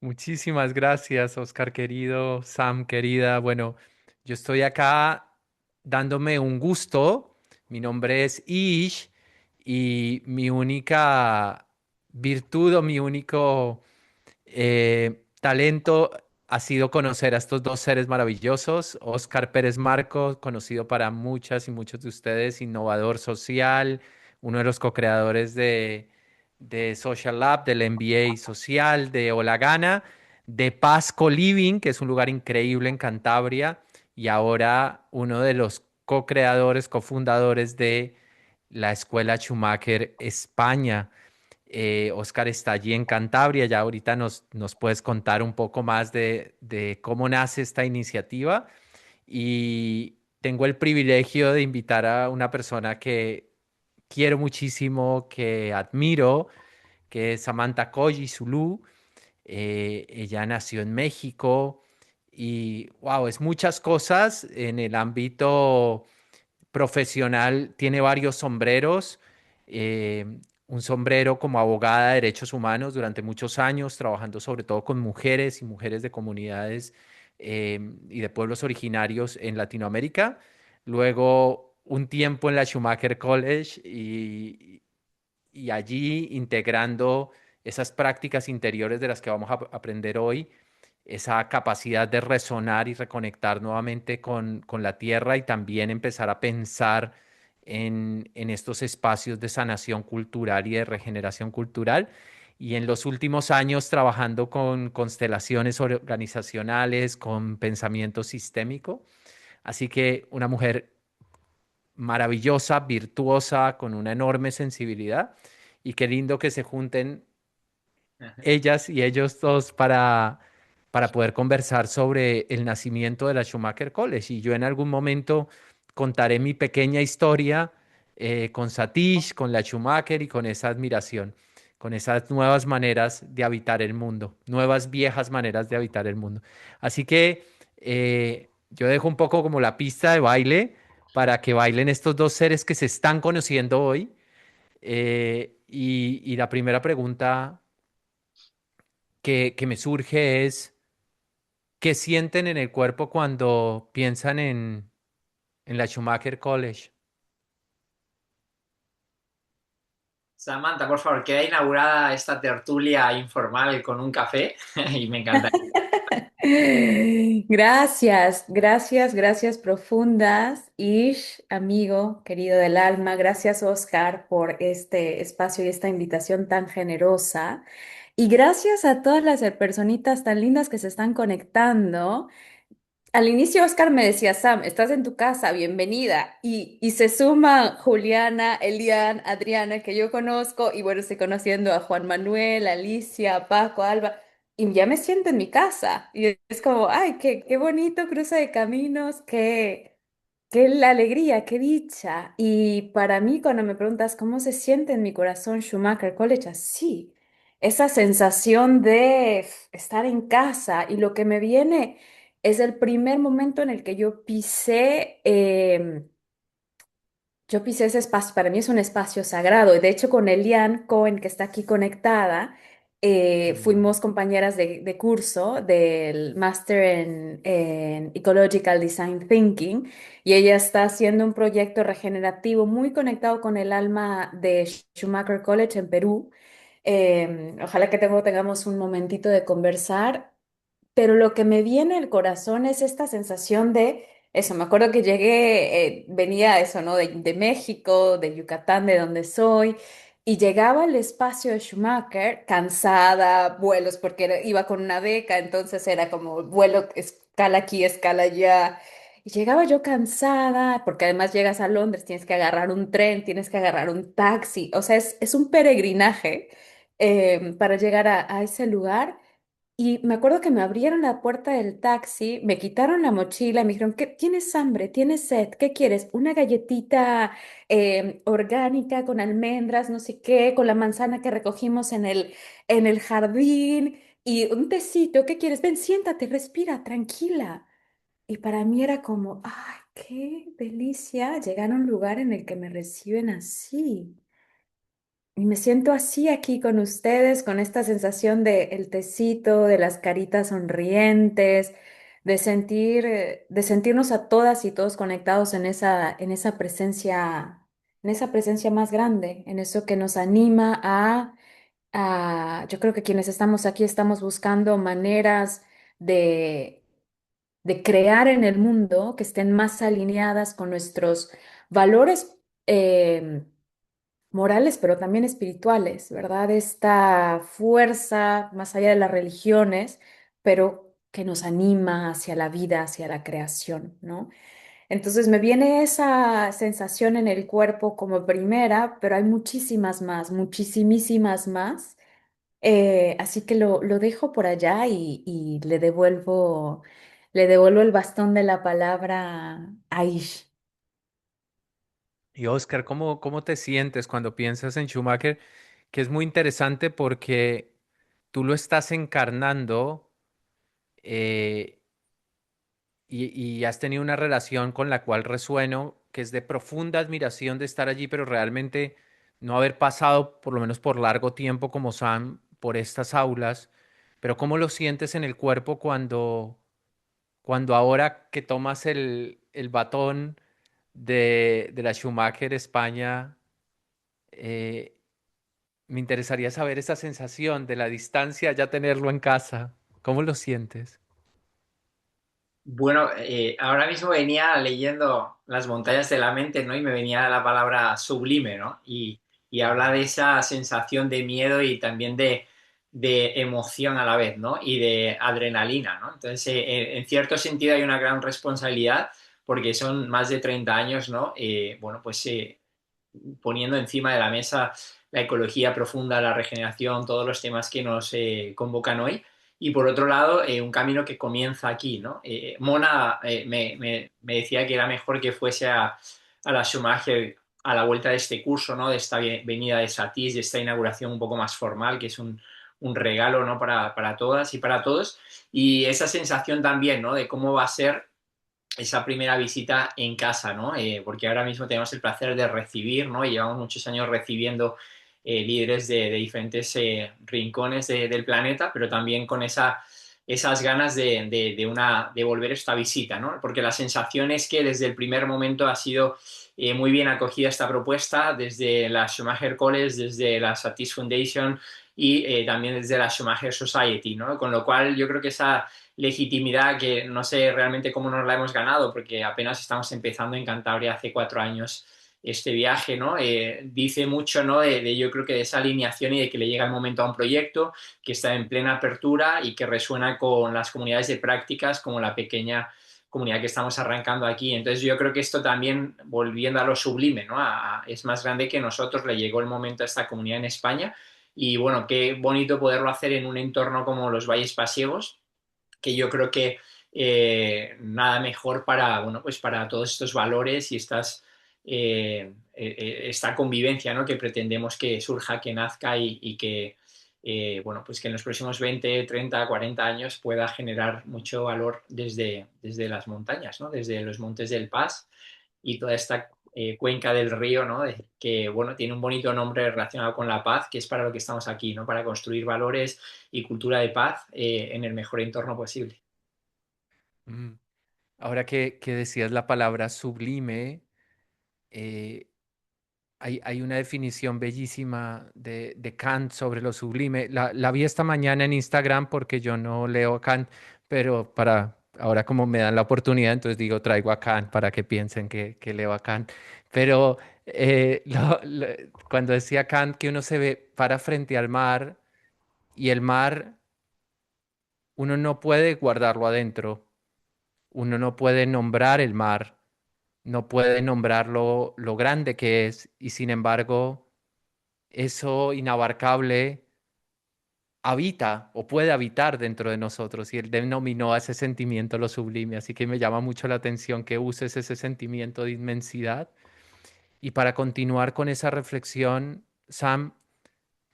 Muchísimas gracias, Oscar querido, Sam querida. Bueno, yo estoy acá dándome un gusto. Mi nombre es Ish y mi única virtud o mi único talento ha sido conocer a estos dos seres maravillosos. Oscar Pérez Marco, conocido para muchas y muchos de ustedes, innovador social, uno de los co-creadores de Social Lab, del MBA social, de Hola Gana, de Paz Co-Living, que es un lugar increíble en Cantabria, y ahora uno de los co-creadores, cofundadores de la Escuela Schumacher España. Oscar está allí en Cantabria, ya ahorita nos puedes contar un poco más de cómo nace esta iniciativa y tengo el privilegio de invitar a una persona que quiero muchísimo, que admiro, que es Samantha Koji Zulu. Ella nació en México y, wow, es muchas cosas en el ámbito profesional, tiene varios sombreros. Un sombrero como abogada de derechos humanos durante muchos años, trabajando sobre todo con mujeres y mujeres de comunidades y de pueblos originarios en Latinoamérica. Luego un tiempo en la Schumacher College y allí integrando esas prácticas interiores de las que vamos a aprender hoy, esa capacidad de resonar y reconectar nuevamente con la tierra y también empezar a pensar en estos espacios de sanación cultural y de regeneración cultural. Y en los últimos años trabajando con constelaciones organizacionales, con pensamiento sistémico. Así que una mujer maravillosa, virtuosa, con una enorme sensibilidad. Y qué lindo que se junten ellas y ellos dos para poder conversar sobre el nacimiento de la Schumacher College. Y yo en algún momento contaré mi pequeña historia con Satish, con la Schumacher y con esa admiración, con esas nuevas maneras de habitar el mundo, nuevas viejas maneras de habitar el mundo. Así que yo dejo un poco como la pista de baile para que bailen estos dos seres que se están conociendo hoy. Y la primera pregunta que me surge es, ¿qué sienten en el cuerpo cuando piensan en la Schumacher College? Samantha, por favor, queda inaugurada esta tertulia informal con un café y me encanta. Gracias, gracias, gracias profundas. Ish, amigo querido del alma, gracias Oscar por este espacio y esta invitación tan generosa. Y gracias a todas las personitas tan lindas que se están conectando. Al inicio Oscar me decía, Sam, estás en tu casa, bienvenida. Y se suman Juliana, Elian, Adriana, que yo conozco, y bueno, estoy conociendo a Juan Manuel, Alicia, Paco, Alba, y ya me siento en mi casa. Y es como, ay, qué bonito cruce de caminos, qué la alegría, qué dicha. Y para mí, cuando me preguntas cómo se siente en mi corazón Schumacher College, así, esa sensación de estar en casa y lo que me viene es el primer momento en el que yo pisé ese espacio. Para mí es un espacio sagrado. Y de hecho, con Elian Cohen, que está aquí conectada, Mm. fuimos compañeras de curso del Master en Ecological Design Thinking. Y ella está haciendo un proyecto regenerativo muy conectado con el alma de Schumacher College en Perú. Ojalá que tengamos un momentito de conversar, pero lo que me viene al corazón es esta sensación de eso. Me acuerdo que llegué, venía eso, ¿no? De México, de Yucatán, de donde soy, y llegaba al espacio de Schumacher, cansada, vuelos, porque iba con una beca, entonces era como vuelo, escala aquí, escala allá. Y llegaba yo cansada, porque además llegas a Londres, tienes que agarrar un tren, tienes que agarrar un taxi, o sea, es un peregrinaje para llegar a ese lugar. Y me acuerdo que me abrieron la puerta del taxi, me quitaron la mochila y me dijeron, ¿qué, tienes hambre? ¿Tienes sed? ¿Qué quieres? Una galletita orgánica con almendras, no sé qué, con la manzana que recogimos en el jardín y un tecito. ¿Qué quieres? Ven, siéntate, respira, tranquila. Y para mí era como, ¡ay, qué delicia llegar a un lugar en el que me reciben así! Y me siento así aquí con ustedes, con esta sensación de el tecito, de las caritas sonrientes, de sentir, de sentirnos a todas y todos conectados en esa presencia más grande, en eso que nos anima yo creo que quienes estamos aquí estamos buscando maneras de, de crear en el mundo que estén más alineadas con nuestros valores. Morales, pero también espirituales, ¿verdad? Esta fuerza más allá de las religiones, pero que nos anima hacia la vida, hacia la creación, ¿no? Entonces me viene esa sensación en el cuerpo como primera, pero hay muchísimas más, muchísimas más. Así que lo dejo por allá y le devuelvo el bastón de la palabra a Ish. Y Oscar, ¿cómo te sientes cuando piensas en Schumacher? Que es muy interesante porque tú lo estás encarnando eh, y has tenido una relación con la cual resueno, que es de profunda admiración de estar allí, pero realmente no haber pasado, por lo menos por largo tiempo como Sam, por estas aulas. Pero ¿cómo lo sientes en el cuerpo cuando ahora que tomas el batón de la Schumacher España? eh, Me interesaría saber esa sensación de la distancia, ya tenerlo en casa. ¿Cómo lo sientes? Bueno, ahora mismo venía leyendo Las montañas de la mente, ¿no? Y me venía la palabra sublime, ¿no? Y habla de esa sensación de miedo y también de emoción a la vez, ¿no? Y de adrenalina, ¿no? Entonces, en cierto sentido hay una gran responsabilidad porque son más de 30 años, ¿no? Bueno, pues poniendo encima de la mesa la ecología profunda, la regeneración, todos los temas que nos convocan hoy. Y por otro lado, un camino que comienza aquí, ¿no? Mona me decía que era mejor que fuese a la Schumacher a la vuelta de este curso, ¿no? De esta venida de Satis, de esta inauguración un poco más formal, que es un regalo, ¿no? Para todas y para todos. Y esa sensación también, ¿no? De cómo va a ser esa primera visita en casa, ¿no? Porque ahora mismo tenemos el placer de recibir, ¿no? Y llevamos muchos años recibiendo líderes de diferentes rincones del planeta, pero también con esas ganas de volver esta visita, ¿no? Porque la sensación es que desde el primer momento ha sido muy bien acogida esta propuesta, desde la Schumacher College, desde la Satis Foundation y también desde la Schumacher Society, ¿no? Con lo cual yo creo que esa legitimidad que no sé realmente cómo nos la hemos ganado, porque apenas estamos empezando en Cantabria hace 4 años este viaje, ¿no? Dice mucho, ¿no? Yo creo que de esa alineación y de que le llega el momento a un proyecto que está en plena apertura y que resuena con las comunidades de prácticas como la pequeña comunidad que estamos arrancando aquí. Entonces yo creo que esto también, volviendo a lo sublime, ¿no? Es más grande que nosotros, le llegó el momento a esta comunidad en España y bueno, qué bonito poderlo hacer en un entorno como los Valles Pasiegos, que yo creo que nada mejor para, bueno, pues para todos estos valores y esta convivencia, ¿no? Que pretendemos que surja, que nazca y que, bueno, pues que en los próximos 20, 30, 40 años pueda generar mucho valor desde las montañas, ¿no? Desde los Montes del Paz y toda esta cuenca del río, ¿no? Que, bueno, tiene un bonito nombre relacionado con la paz, que es para lo que estamos aquí, ¿no? Para construir valores y cultura de paz en el mejor entorno posible. Mm. Ahora que decías la palabra sublime, eh, hay una definición bellísima de Kant sobre lo sublime. La vi esta mañana en Instagram porque yo no leo a Kant, pero ahora como me dan la oportunidad, entonces digo, traigo a Kant para que piensen que leo a Kant. Pero cuando decía Kant que uno se ve para frente al mar y el mar, uno no puede guardarlo adentro, uno no puede nombrar el mar, no puede nombrar lo grande que es y sin embargo eso inabarcable habita o puede habitar dentro de nosotros y él denominó a ese sentimiento lo sublime, así que me llama mucho la atención que uses ese sentimiento de inmensidad. Y para continuar con esa reflexión, Sam,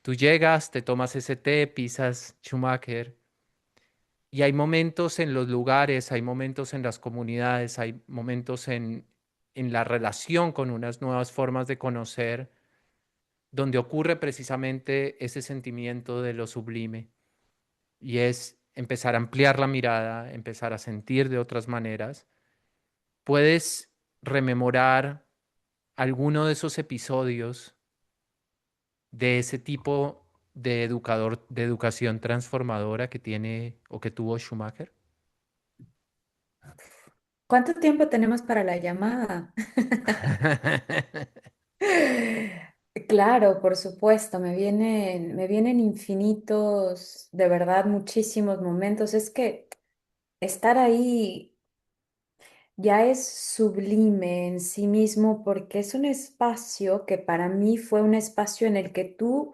tú llegas, te tomas ese té, pisas Schumacher y hay momentos en los lugares, hay momentos en las comunidades, hay momentos en la relación con unas nuevas formas de conocer donde ocurre precisamente ese sentimiento de lo sublime y es empezar a ampliar la mirada, empezar a sentir de otras maneras. ¿Puedes rememorar alguno de esos episodios de ese tipo de educador, de educación transformadora que tiene o que tuvo Schumacher? ¿Cuánto tiempo tenemos para la llamada? Claro, por supuesto, me vienen infinitos, de verdad, muchísimos momentos. Es que estar ahí ya es sublime en sí mismo porque es un espacio que para mí fue un espacio en el que tú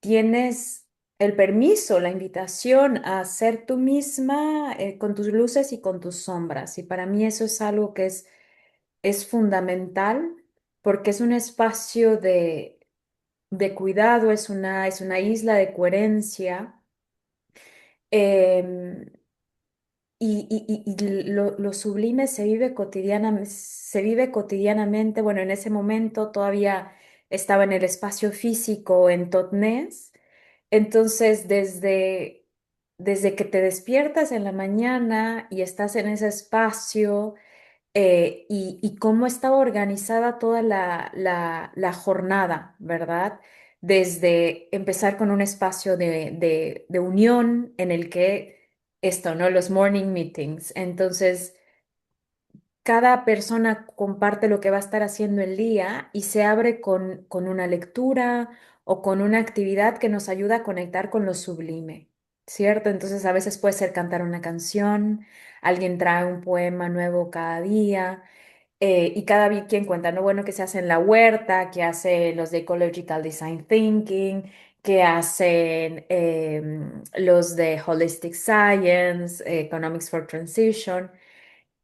tienes el permiso, la invitación a ser tú misma con tus luces y con tus sombras. Y para mí eso es algo que es fundamental porque es un espacio de cuidado, es una isla de coherencia. em, y lo sublime se vive cotidianamente. Bueno, en ese momento todavía estaba en el espacio físico en Totnes. Entonces, desde que te despiertas en la mañana y estás en ese espacio, y cómo estaba organizada toda la jornada, ¿verdad? Desde empezar con un espacio de unión en el que esto, ¿no? Los morning meetings. Entonces, cada persona comparte lo que va a estar haciendo el día y se abre con una lectura o con una actividad que nos ayuda a conectar con lo sublime, ¿cierto? Entonces a veces puede ser cantar una canción, alguien trae un poema nuevo cada día. Y quien cuenta, ¿no? Bueno, que se hace en la huerta, que hace los de Ecological Design Thinking, que hacen los de Holistic Science, Economics for Transition.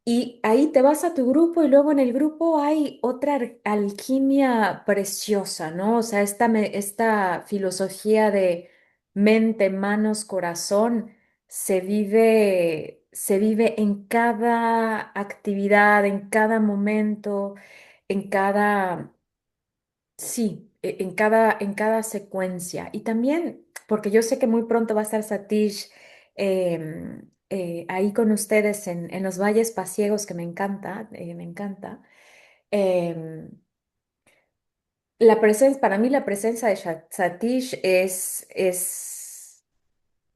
Y ahí te vas a tu grupo y luego en el grupo hay otra alquimia preciosa, ¿no? O sea, esta filosofía de mente, manos, corazón se vive en cada actividad, en cada momento, en cada, sí, en cada secuencia. Y también, porque yo sé que muy pronto va a estar Satish ahí con ustedes en los valles pasiegos, que me encanta. Em, para mí la presencia de Satish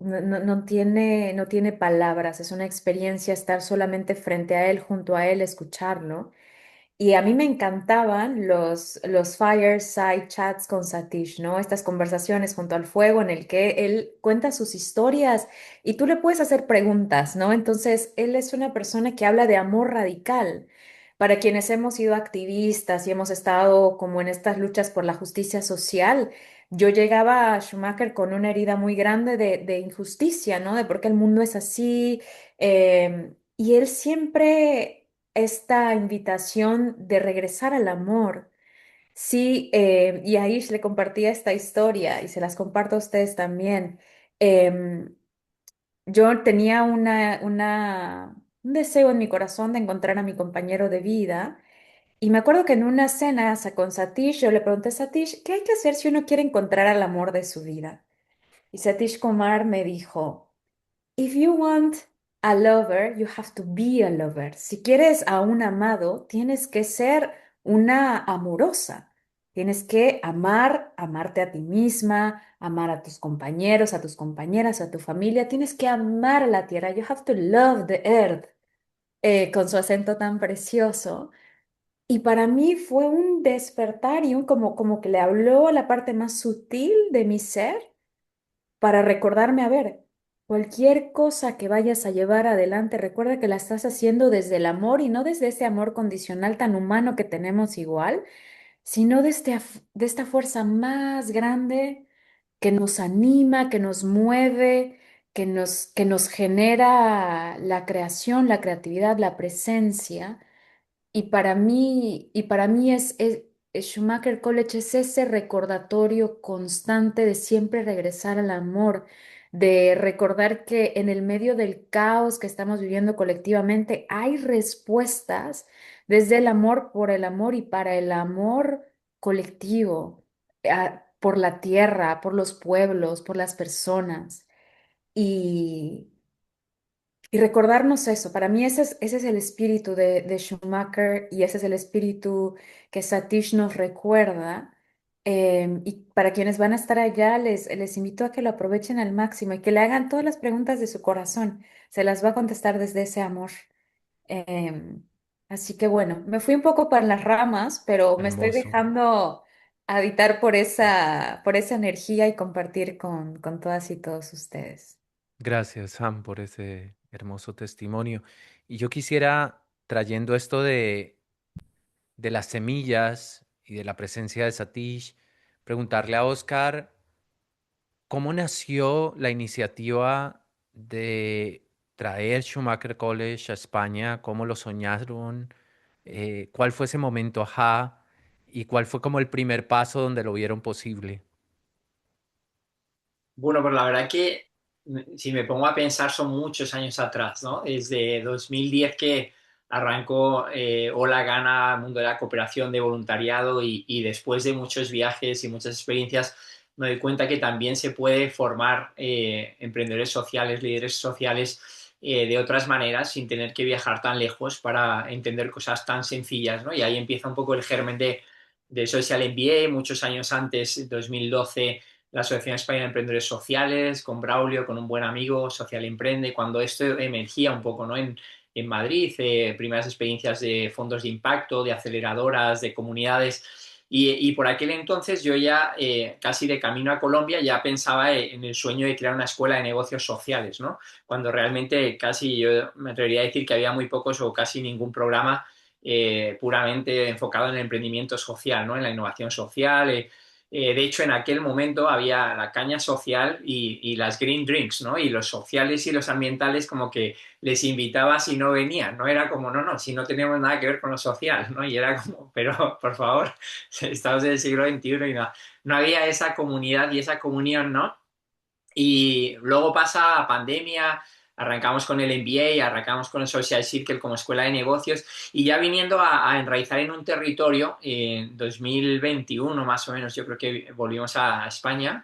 no tiene palabras, es una experiencia estar solamente frente a él, junto a él, escucharlo. Y a mí me encantaban los fireside chats con Satish, ¿no? Estas conversaciones junto al fuego en el que él cuenta sus historias y tú le puedes hacer preguntas, ¿no? Entonces, él es una persona que habla de amor radical. Para quienes hemos sido activistas y hemos estado como en estas luchas por la justicia social, yo llegaba a Schumacher con una herida muy grande de injusticia, ¿no? De por qué el mundo es así. Y él siempre esta invitación de regresar al amor. Sí, y a Ish le compartía esta historia y se las comparto a ustedes también. Em, yo tenía un deseo en mi corazón de encontrar a mi compañero de vida y me acuerdo que en una cena con Satish yo le pregunté a Satish, ¿qué hay que hacer si uno quiere encontrar al amor de su vida? Y Satish Kumar me dijo, If you want a lover, you have to be a lover. Si quieres a un amado, tienes que ser una amorosa. Tienes que amarte a ti misma, amar a tus compañeros, a tus compañeras, a tu familia. Tienes que amar a la tierra. You have to love the earth. Con su acento tan precioso. Y para mí fue un despertar y como que le habló a la parte más sutil de mi ser para recordarme, a ver, cualquier cosa que vayas a llevar adelante, recuerda que la estás haciendo desde el amor y no desde ese amor condicional tan humano que tenemos igual, sino de esta fuerza más grande que nos anima, que nos mueve, que nos genera la creación, la creatividad, la presencia. Y para mí Schumacher College es ese recordatorio constante de siempre regresar al amor, de recordar que en el medio del caos que estamos viviendo colectivamente hay respuestas desde el amor por el amor y para el amor colectivo. por la tierra, por los pueblos, por las personas. Y, y recordarnos eso, para mí ese es el espíritu de Schumacher y ese es el espíritu que Satish nos recuerda. Y para quienes van a estar allá, les invito a que lo aprovechen al máximo y que le hagan todas las preguntas de su corazón. Se las va a contestar desde ese amor. Em, Así que bueno, me fui un poco para las ramas, pero me estoy Hermoso. dejando habitar por esa energía y compartir con todas y todos ustedes. Gracias, Sam, por ese hermoso testimonio. Y yo quisiera, trayendo esto de las semillas y de la presencia de Satish, preguntarle a Oscar, ¿cómo nació la iniciativa de traer Schumacher College a España? ¿Cómo lo soñaron? ¿Cuál fue ese momento, ajá? ¿Y cuál fue como el primer paso donde lo vieron posible? Bueno, pues la verdad que si me pongo a pensar son muchos años atrás, ¿no? Desde 2010 que arrancó Hola Gana, mundo de la cooperación de voluntariado y después de muchos viajes y muchas experiencias me doy cuenta que también se puede formar emprendedores sociales, líderes sociales de otras maneras sin tener que viajar tan lejos para entender cosas tan sencillas, ¿no? Y ahí empieza un poco el germen de Social MBA, muchos años antes, 2012 la Asociación Española de Emprendedores Sociales, con Braulio, con un buen amigo, Social Emprende, cuando esto emergía un poco, ¿no? En Madrid, primeras experiencias de fondos de impacto, de aceleradoras, de comunidades. Y por aquel entonces yo ya, casi de camino a Colombia, ya pensaba en el sueño de crear una escuela de negocios sociales, ¿no? Cuando realmente casi yo me atrevería a decir que había muy pocos o casi ningún programa puramente enfocado en el emprendimiento social, ¿no? En la innovación social, de hecho, en aquel momento había la caña social y las green drinks, ¿no? Y los sociales y los ambientales como que les invitaba si no venían, ¿no? Era como, no, no, si no tenemos nada que ver con lo social, ¿no? Y era como, pero por favor, estamos en el siglo XXI y no había esa comunidad y esa comunión, ¿no? Y luego pasa pandemia, arrancamos con el MBA, arrancamos con el Social Circle como escuela de negocios y ya viniendo a enraizar en un territorio, en 2021 más o menos, yo creo que volvimos a España,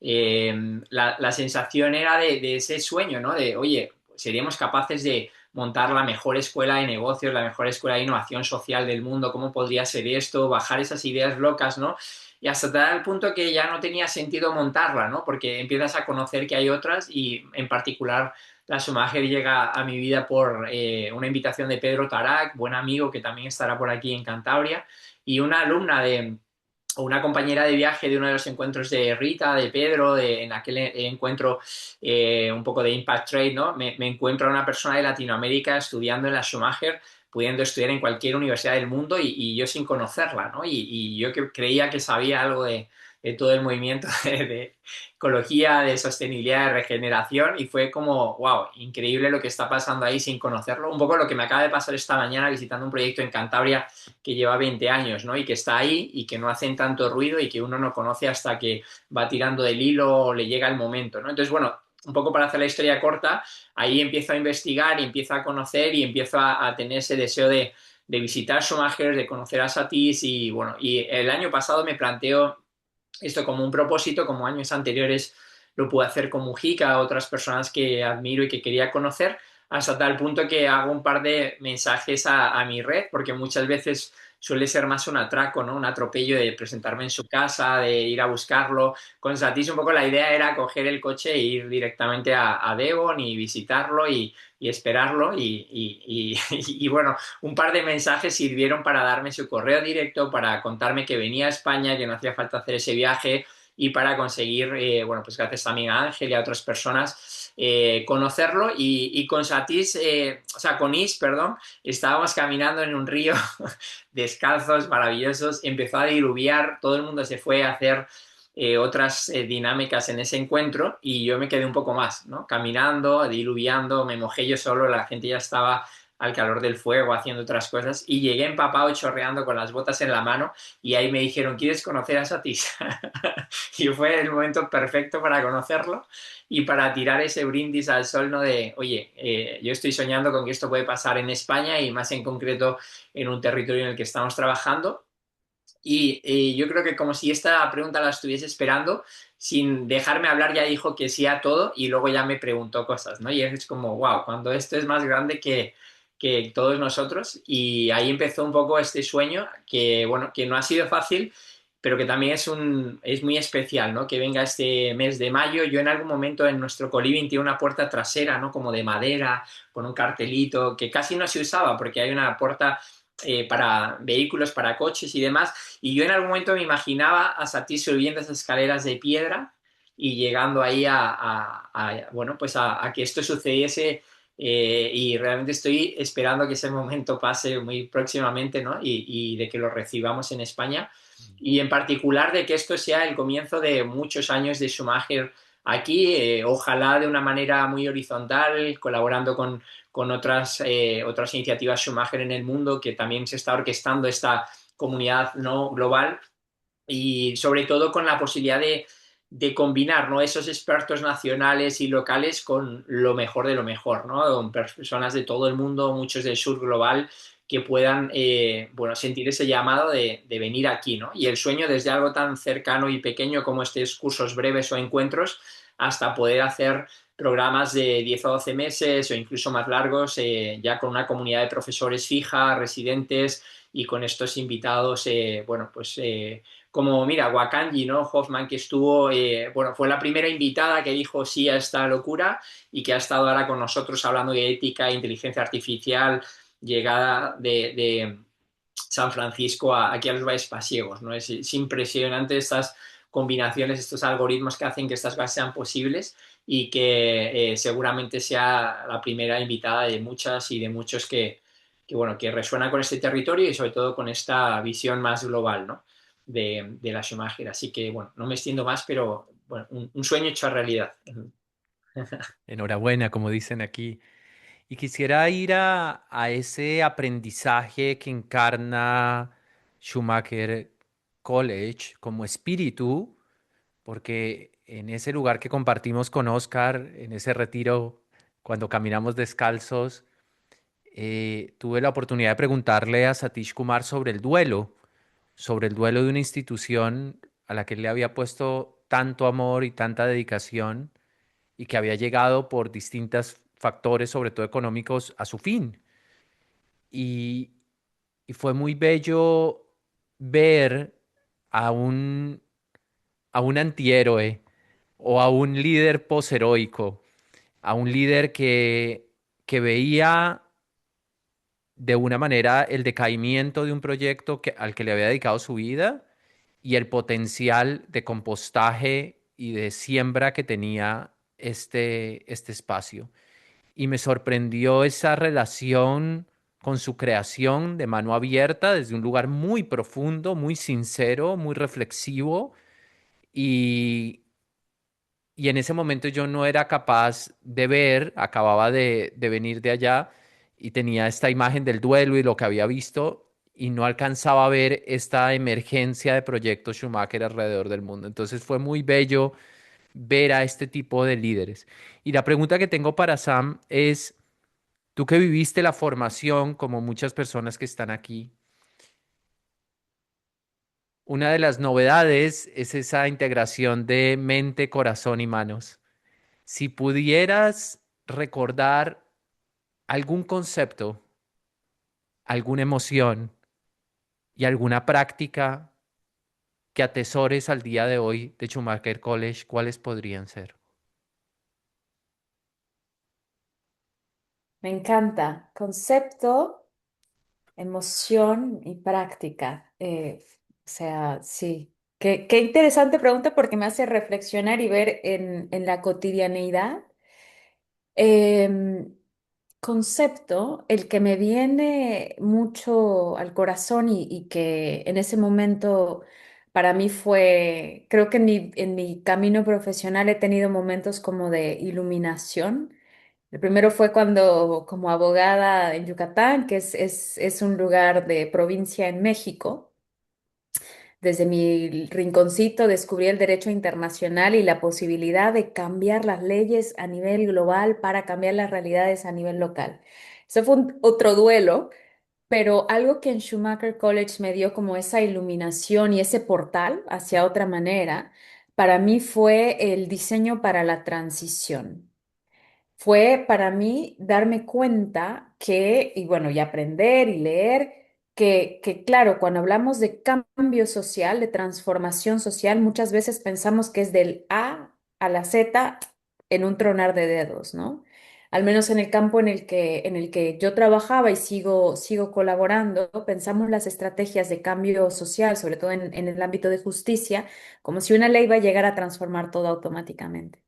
la sensación era de ese sueño, ¿no? De, oye, seríamos capaces de montar la mejor escuela de negocios, la mejor escuela de innovación social del mundo, ¿cómo podría ser esto? Bajar esas ideas locas, ¿no? Y hasta tal punto que ya no tenía sentido montarla, ¿no? Porque empiezas a conocer que hay otras y en particular la Schumacher llega a mi vida por una invitación de Pedro Tarac, buen amigo que también estará por aquí en Cantabria, y una alumna de, o una compañera de viaje de uno de los encuentros de Rita, de Pedro, en aquel encuentro un poco de Impact Trade, ¿no? Me encuentro a una persona de Latinoamérica estudiando en la Schumacher, pudiendo estudiar en cualquier universidad del mundo y yo sin conocerla, ¿no? Y yo que creía que sabía algo de todo el movimiento de ecología, de sostenibilidad, de regeneración y fue como, wow, increíble lo que está pasando ahí sin conocerlo. Un poco lo que me acaba de pasar esta mañana visitando un proyecto en Cantabria que lleva 20 años, ¿no? Y que está ahí y que no hacen tanto ruido y que uno no conoce hasta que va tirando del hilo o le llega el momento, ¿no? Entonces, bueno, un poco para hacer la historia corta, ahí empiezo a investigar y empiezo a conocer y empiezo a tener ese deseo de visitar Schumacher, de conocer a Satis y bueno, y el año pasado me planteo esto como un propósito, como años anteriores lo pude hacer con Mujica, otras personas que admiro y que quería conocer, hasta tal punto que hago un par de mensajes a mi red, porque muchas veces suele ser más un atraco, ¿no? Un atropello de presentarme en su casa, de ir a buscarlo. Con Satis un poco la idea era coger el coche e ir directamente a Devon y visitarlo y esperarlo y bueno, un par de mensajes sirvieron para darme su correo directo, para contarme que venía a España, que no hacía falta hacer ese viaje y para conseguir, bueno, pues gracias también a Ángel y a otras personas, conocerlo y con Satis, o sea, con Is, perdón, estábamos caminando en un río descalzos, maravillosos, empezó a diluviar, todo el mundo se fue a hacer otras dinámicas en ese encuentro y yo me quedé un poco más, ¿no? Caminando, diluviando, me mojé yo solo, la gente ya estaba al calor del fuego haciendo otras cosas y llegué empapado chorreando con las botas en la mano y ahí me dijeron, ¿quieres conocer a Satis? Y fue el momento perfecto para conocerlo y para tirar ese brindis al sol, ¿no? De, oye, yo estoy soñando con que esto puede pasar en España y más en concreto en un territorio en el que estamos trabajando Y yo creo que como si esta pregunta la estuviese esperando, sin dejarme hablar ya dijo que sí a todo y luego ya me preguntó cosas, ¿no? Y es como, wow, cuando esto es más grande que todos nosotros. Y ahí empezó un poco este sueño que, bueno, que no ha sido fácil, pero que también es muy especial, ¿no? Que venga este mes de mayo. Yo en algún momento en nuestro coliving tiene una puerta trasera, ¿no? Como de madera, con un cartelito, que casi no se usaba porque hay una puerta para vehículos, para coches y demás. Y yo en algún momento me imaginaba a Satish subiendo esas escaleras de piedra y llegando ahí bueno, pues a que esto sucediese y realmente estoy esperando que ese momento pase muy próximamente, ¿no? Y de que lo recibamos en España y en particular de que esto sea el comienzo de muchos años de Schumacher aquí, ojalá de una manera muy horizontal, colaborando con otras iniciativas Schumacher en el mundo, que también se está orquestando esta comunidad no global y sobre todo con la posibilidad de combinar, ¿no? Esos expertos nacionales y locales con lo mejor de lo mejor, ¿no? Con personas de todo el mundo, muchos del sur global, que puedan bueno, sentir ese llamado de venir aquí, ¿no? Y el sueño desde algo tan cercano y pequeño como estos cursos breves o encuentros hasta poder hacer programas de 10 o 12 meses o incluso más largos, ya con una comunidad de profesores fija, residentes y con estos invitados, bueno, pues como, mira, Wakanji, ¿no? Hoffman, que estuvo, bueno, fue la primera invitada que dijo sí a esta locura y que ha estado ahora con nosotros hablando de ética e inteligencia artificial, llegada de San Francisco aquí a los Valles Pasiegos, ¿no? Es impresionante estas combinaciones, estos algoritmos que hacen que estas cosas sean posibles y que seguramente sea la primera invitada de muchas y de muchos bueno, que resuena con este territorio y sobre todo con esta visión más global, ¿no? De la Schumacher. Así que, bueno, no me extiendo más, pero bueno, un sueño hecho a realidad. Enhorabuena, como dicen aquí. Y quisiera ir a ese aprendizaje que encarna Schumacher College como espíritu, porque en ese lugar que compartimos con Oscar, en ese retiro, cuando caminamos descalzos, tuve la oportunidad de preguntarle a Satish Kumar sobre el duelo de una institución a la que él le había puesto tanto amor y tanta dedicación y que había llegado por distintos factores, sobre todo económicos, a su fin. Y, y fue muy bello ver a a un antihéroe o a un líder posheroico, a un líder que veía de una manera el decaimiento de un proyecto al que le había dedicado su vida y el potencial de compostaje y de siembra que tenía este espacio. Y me sorprendió esa relación con su creación de mano abierta desde un lugar muy profundo, muy sincero, muy reflexivo y, y en ese momento yo no era capaz de ver, acababa de venir de allá y tenía esta imagen del duelo y lo que había visto y no alcanzaba a ver esta emergencia de proyectos Schumacher alrededor del mundo. Entonces fue muy bello ver a este tipo de líderes. Y la pregunta que tengo para Sam es, tú que viviste la formación como muchas personas que están aquí, una de las novedades es esa integración de mente, corazón y manos. Si pudieras recordar algún concepto, alguna emoción y alguna práctica que atesores al día de hoy de Schumacher College, ¿cuáles podrían ser? Me encanta. Concepto, emoción y práctica. O sea, sí. Qué interesante pregunta porque me hace reflexionar y ver en la cotidianeidad. Em, Concepto, el que me viene mucho al corazón y que en ese momento para mí fue, creo que en mi camino profesional he tenido momentos como de iluminación. El primero fue cuando como abogada en Yucatán, que es un lugar de provincia en México. Desde mi rinconcito descubrí el derecho internacional y la posibilidad de cambiar las leyes a nivel global para cambiar las realidades a nivel local. Eso fue otro duelo, pero algo que en Schumacher College me dio como esa iluminación y ese portal hacia otra manera, para mí fue el diseño para la transición. Fue para mí darme cuenta que, y bueno, y aprender y leer, que claro, cuando hablamos de cambio social, de transformación social, muchas veces pensamos que es del A a la Z en un tronar de dedos, ¿no? Al menos en el campo en el que yo trabajaba y sigo colaborando, pensamos las estrategias de cambio social, sobre todo en el ámbito de justicia, como si una ley va a llegar a transformar todo automáticamente.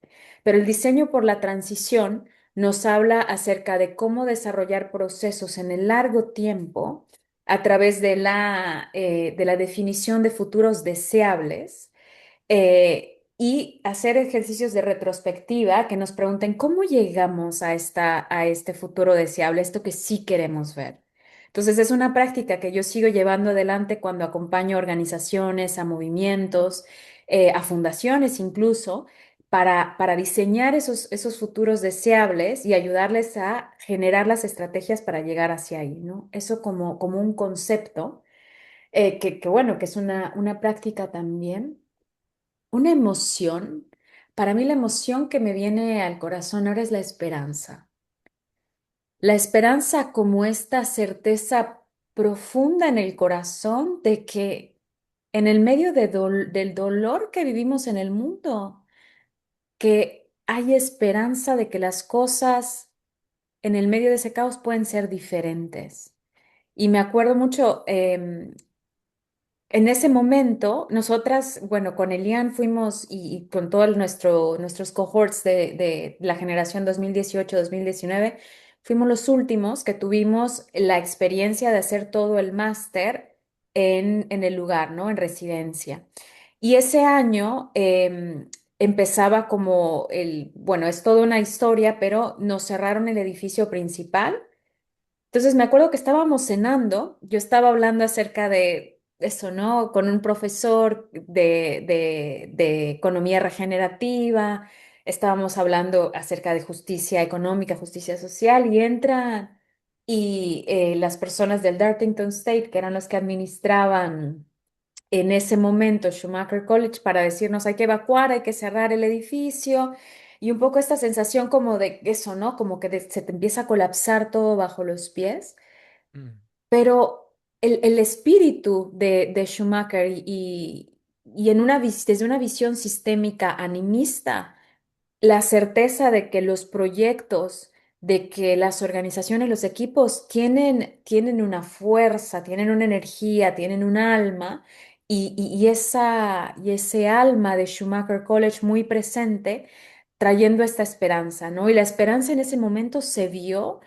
Pero el diseño por la transición nos habla acerca de cómo desarrollar procesos en el largo tiempo a través de la definición de futuros deseables y hacer ejercicios de retrospectiva que nos pregunten cómo llegamos a este futuro deseable, esto que sí queremos ver. Entonces es una práctica que yo sigo llevando adelante cuando acompaño a organizaciones, a movimientos, a fundaciones incluso, para diseñar esos futuros deseables y ayudarles a generar las estrategias para llegar hacia ahí, ¿no? Eso como un concepto, bueno, que es una práctica también. Una emoción, para mí la emoción que me viene al corazón ahora es la esperanza. La esperanza como esta certeza profunda en el corazón de que en el medio del dolor que vivimos en el mundo, que hay esperanza de que las cosas en el medio de ese caos pueden ser diferentes. Y me acuerdo mucho, en ese momento, nosotras, bueno, con Elian fuimos y con todos nuestros cohorts de la generación 2018-2019, fuimos los últimos que tuvimos la experiencia de hacer todo el máster en el lugar, ¿no? En residencia. Y ese año empezaba como bueno, es toda una historia, pero nos cerraron el edificio principal. Entonces me acuerdo que estábamos cenando, yo estaba hablando acerca de eso, ¿no? Con un profesor de economía regenerativa, estábamos hablando acerca de justicia económica, justicia social, y entran las personas del Dartington State, que eran los que administraban en ese momento Schumacher College, para decirnos hay que evacuar, hay que cerrar el edificio. Y un poco esta sensación como de eso, ¿no? Como que se te empieza a colapsar todo bajo los pies. Mm. Pero el espíritu de Schumacher y desde una visión sistémica animista, la certeza de que los proyectos, de que las organizaciones, los equipos tienen una fuerza, tienen una energía, tienen un alma, y ese alma de Schumacher College muy presente, trayendo esta esperanza, ¿no? Y la esperanza en ese momento se vio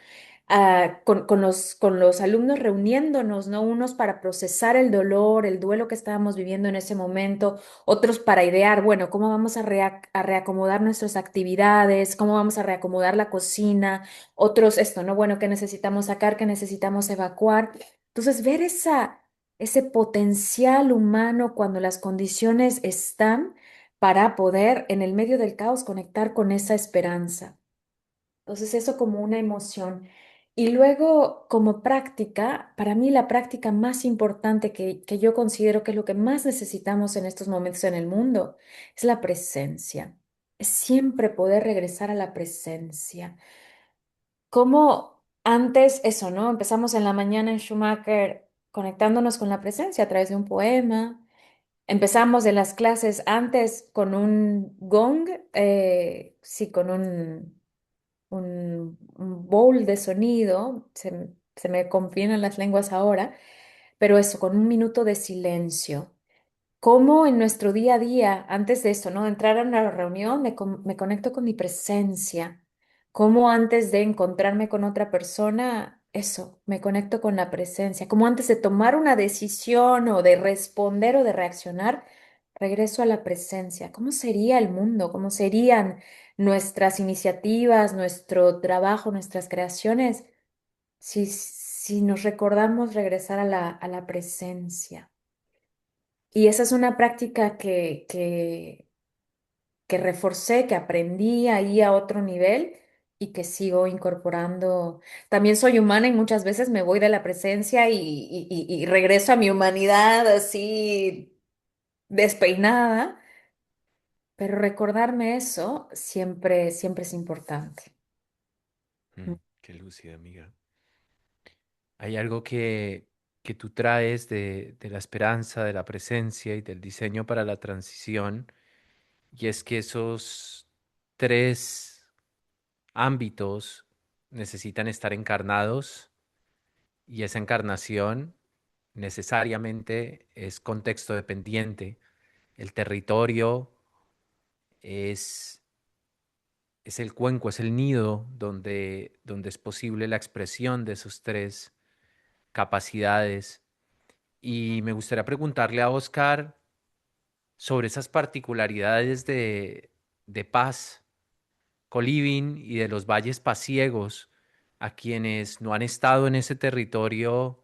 con los alumnos reuniéndonos, ¿no? Unos para procesar el dolor, el duelo que estábamos viviendo en ese momento, otros para idear, bueno, cómo vamos a reacomodar nuestras actividades, cómo vamos a reacomodar la cocina, otros esto, ¿no? Bueno, qué necesitamos sacar, qué necesitamos evacuar. Entonces, ver ese potencial humano cuando las condiciones están para poder, en el medio del caos, conectar con esa esperanza. Entonces, eso como una emoción. Y luego, como práctica, para mí la práctica más importante que yo considero que es lo que más necesitamos en estos momentos en el mundo es la presencia. Es siempre poder regresar a la presencia. Como antes, eso, ¿no? Empezamos en la mañana en Schumacher conectándonos con la presencia a través de un poema. Empezamos en las clases antes con un gong, sí, con un bowl de sonido, se me confinan las lenguas ahora, pero eso, con un minuto de silencio. Cómo en nuestro día a día, antes de esto, ¿no? De entrar a una reunión, me conecto con mi presencia. Cómo antes de encontrarme con otra persona, eso, me conecto con la presencia. Cómo antes de tomar una decisión o de responder o de reaccionar, regreso a la presencia. ¿Cómo sería el mundo? ¿Cómo serían nuestras iniciativas, nuestro trabajo, nuestras creaciones si nos recordamos regresar a a la presencia? Y esa es una práctica que reforcé, que aprendí ahí a otro nivel y que sigo incorporando. También soy humana y muchas veces me voy de la presencia y regreso a mi humanidad así despeinada, pero recordarme eso siempre, siempre es importante. Qué lúcida, amiga. Hay algo que tú traes de la esperanza, de la presencia y del diseño para la transición, y es que esos tres ámbitos necesitan estar encarnados y esa encarnación necesariamente es contexto dependiente. El territorio es, es el cuenco, es el nido donde es posible la expresión de esos tres capacidades. Y me gustaría preguntarle a Oscar sobre esas particularidades de Paz, Coliving y de los valles pasiegos, a quienes no han estado en ese territorio,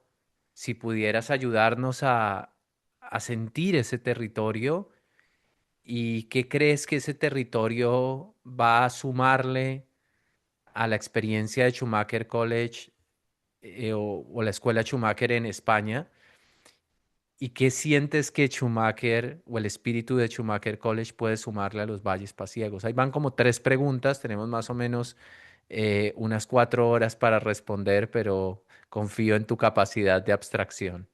si pudieras ayudarnos a sentir ese territorio y qué crees que ese territorio va a sumarle a la experiencia de Schumacher College o la escuela Schumacher en España. ¿Y qué sientes que Schumacher o el espíritu de Schumacher College puede sumarle a los valles pasiegos? Ahí van como tres preguntas, tenemos más o menos unas 4 horas para responder, pero confío en tu capacidad de abstracción.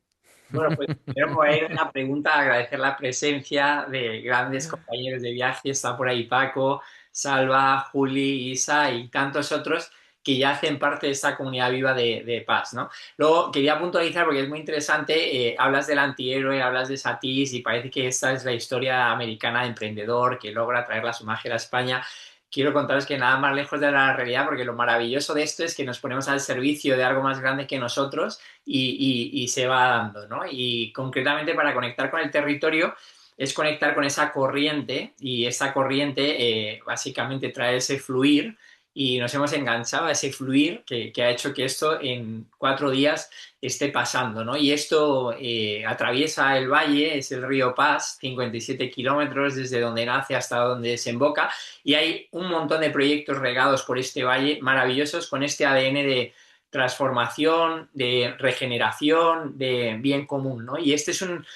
Bueno, pues primero por ahí una pregunta, agradecer la presencia de grandes compañeros de viaje. Está por ahí Paco, Salva, Juli, Isa y tantos otros que ya hacen parte de esta comunidad viva de Paz, ¿no? Luego quería puntualizar porque es muy interesante, hablas del antihéroe, hablas de Satish y parece que esta es la historia americana de emprendedor que logra traer la su magia a España. Quiero contaros que nada más lejos de la realidad, porque lo maravilloso de esto es que nos ponemos al servicio de algo más grande que nosotros y se va dando, ¿no? Y concretamente para conectar con el territorio es conectar con esa corriente y esa corriente básicamente trae ese fluir y nos hemos enganchado a ese fluir que ha hecho que esto en 4 días esté pasando, ¿no? Y esto atraviesa el valle, es el río Paz, 57 kilómetros desde donde nace hasta donde desemboca y hay un montón de proyectos regados por este valle maravillosos con este ADN de transformación, de regeneración, de bien común, ¿no? Y este es un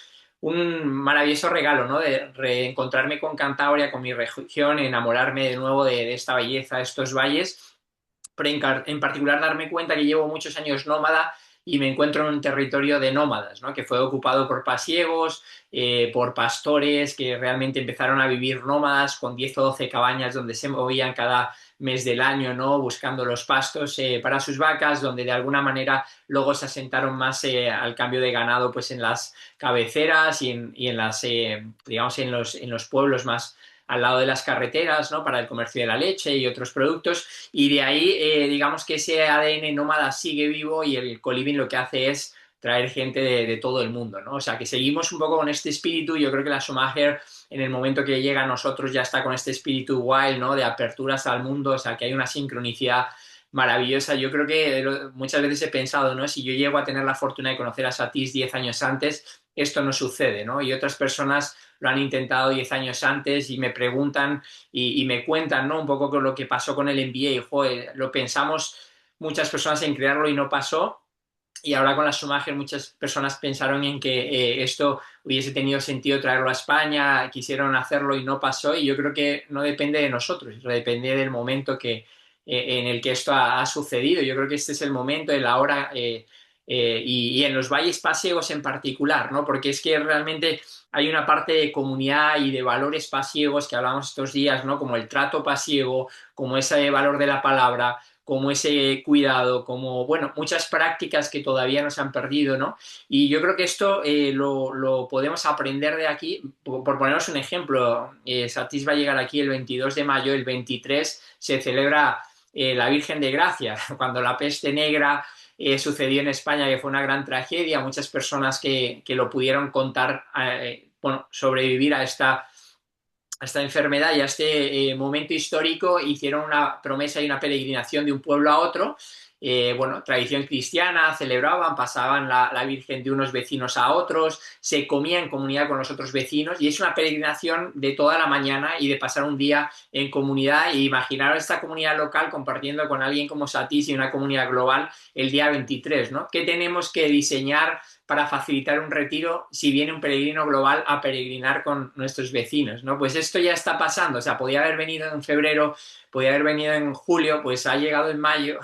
maravilloso regalo, ¿no? De reencontrarme con Cantabria, con mi región, enamorarme de nuevo de esta belleza, de estos valles, pero en particular darme cuenta que llevo muchos años nómada y me encuentro en un territorio de nómadas, ¿no? Que fue ocupado por pasiegos, por pastores que realmente empezaron a vivir nómadas con 10 o 12 cabañas donde se movían cada mes del año, ¿no? Buscando los pastos para sus vacas, donde de alguna manera luego se asentaron más al cambio de ganado pues en las cabeceras y en las, digamos, en los pueblos más al lado de las carreteras, ¿no? Para el comercio de la leche y otros productos. Y de ahí, digamos que ese ADN nómada sigue vivo y el coliving lo que hace es traer gente de todo el mundo, ¿no? O sea, que seguimos un poco con este espíritu. Yo creo que la Schumacher, en el momento que llega a nosotros, ya está con este espíritu wild, ¿no? De aperturas al mundo, o sea, que hay una sincronicidad maravillosa. Yo creo que muchas veces he pensado, ¿no? Si yo llego a tener la fortuna de conocer a Satish 10 años antes, esto no sucede, ¿no? Y otras personas lo han intentado 10 años antes y me preguntan y me cuentan, ¿no? Un poco con lo que pasó con el MBA y, joder, lo pensamos muchas personas en crearlo y no pasó. Y ahora con la Schumacher muchas personas pensaron en que esto hubiese tenido sentido traerlo a España, quisieron hacerlo y no pasó. Y yo creo que no depende de nosotros, depende del momento en el que esto ha sucedido. Yo creo que este es el momento, el ahora y en los valles pasiegos en particular, ¿no? Porque es que realmente hay una parte de comunidad y de valores pasiegos que hablamos estos días, ¿no? Como el trato pasiego, como ese valor de la palabra, como ese cuidado, como, bueno, muchas prácticas que todavía no se han perdido, ¿no? Y yo creo que esto lo podemos aprender de aquí, por ponernos un ejemplo, Satish va a llegar aquí el 22 de mayo, el 23 se celebra la Virgen de Gracia, cuando la peste negra sucedió en España, que fue una gran tragedia, muchas personas que lo pudieron contar, bueno, sobrevivir a esta enfermedad y a este momento histórico hicieron una promesa y una peregrinación de un pueblo a otro bueno, tradición cristiana, celebraban, pasaban la Virgen de unos vecinos a otros, se comía en comunidad con los otros vecinos y es una peregrinación de toda la mañana y de pasar un día en comunidad, y imaginaros esta comunidad local compartiendo con alguien como Satis y una comunidad global el día 23, ¿no? ¿Qué tenemos que diseñar para facilitar un retiro si viene un peregrino global a peregrinar con nuestros vecinos, ¿no? Pues esto ya está pasando, o sea, podía haber venido en febrero, podía haber venido en julio, pues ha llegado en mayo.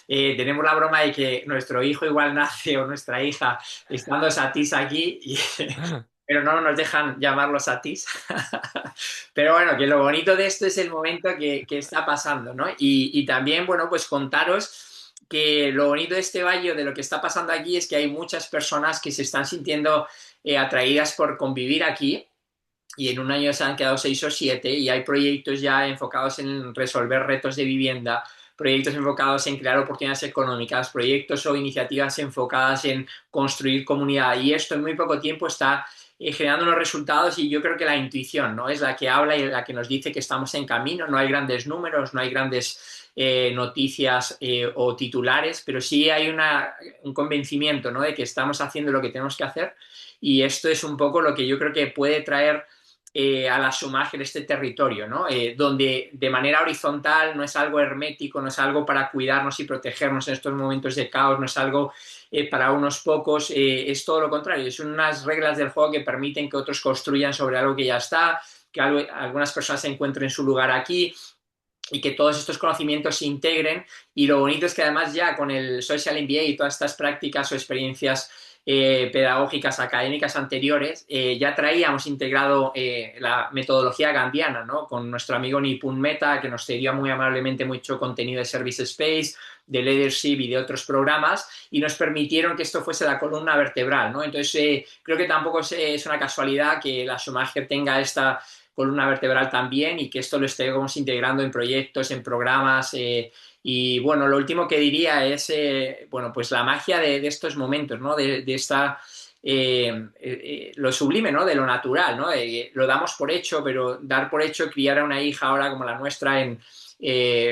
Tenemos la broma de que nuestro hijo igual nace o nuestra hija estando Satis aquí, pero no nos dejan llamarlo Satis. Pero bueno, que lo bonito de esto es el momento que está pasando, ¿no? Y también, bueno, pues contaros que lo bonito de este valle, de lo que está pasando aquí, es que hay muchas personas que se están sintiendo atraídas por convivir aquí, y en un año se han quedado 6 o 7, y hay proyectos ya enfocados en resolver retos de vivienda, proyectos enfocados en crear oportunidades económicas, proyectos o iniciativas enfocadas en construir comunidad, y esto en muy poco tiempo está generando unos resultados, y yo creo que la intuición, ¿no?, es la que habla y la que nos dice que estamos en camino. No hay grandes números, no hay grandes noticias o titulares, pero sí hay un convencimiento, ¿no?, de que estamos haciendo lo que tenemos que hacer, y esto es un poco lo que yo creo que puede traer a la Schumacher este territorio, ¿no? Donde de manera horizontal no es algo hermético, no es algo para cuidarnos y protegernos en estos momentos de caos, no es algo para unos pocos, es todo lo contrario, son unas reglas del juego que permiten que otros construyan sobre algo que ya está, que algunas personas encuentren su lugar aquí, y que todos estos conocimientos se integren. Y lo bonito es que además ya con el Social MBA y todas estas prácticas o experiencias pedagógicas académicas anteriores, ya traíamos integrado la metodología gandiana, ¿no?, con nuestro amigo Nipun Mehta, que nos cedió muy amablemente mucho contenido de Service Space, de Leadership y de otros programas, y nos permitieron que esto fuese la columna vertebral, ¿no? Entonces, creo que tampoco es una casualidad que la Schumacher tenga esta columna vertebral también, y que esto lo estemos integrando en proyectos, en programas. Y bueno, lo último que diría es, bueno, pues la magia de estos momentos, ¿no? De esta, lo sublime, ¿no?, de lo natural, ¿no? Lo damos por hecho, pero dar por hecho criar a una hija ahora como la nuestra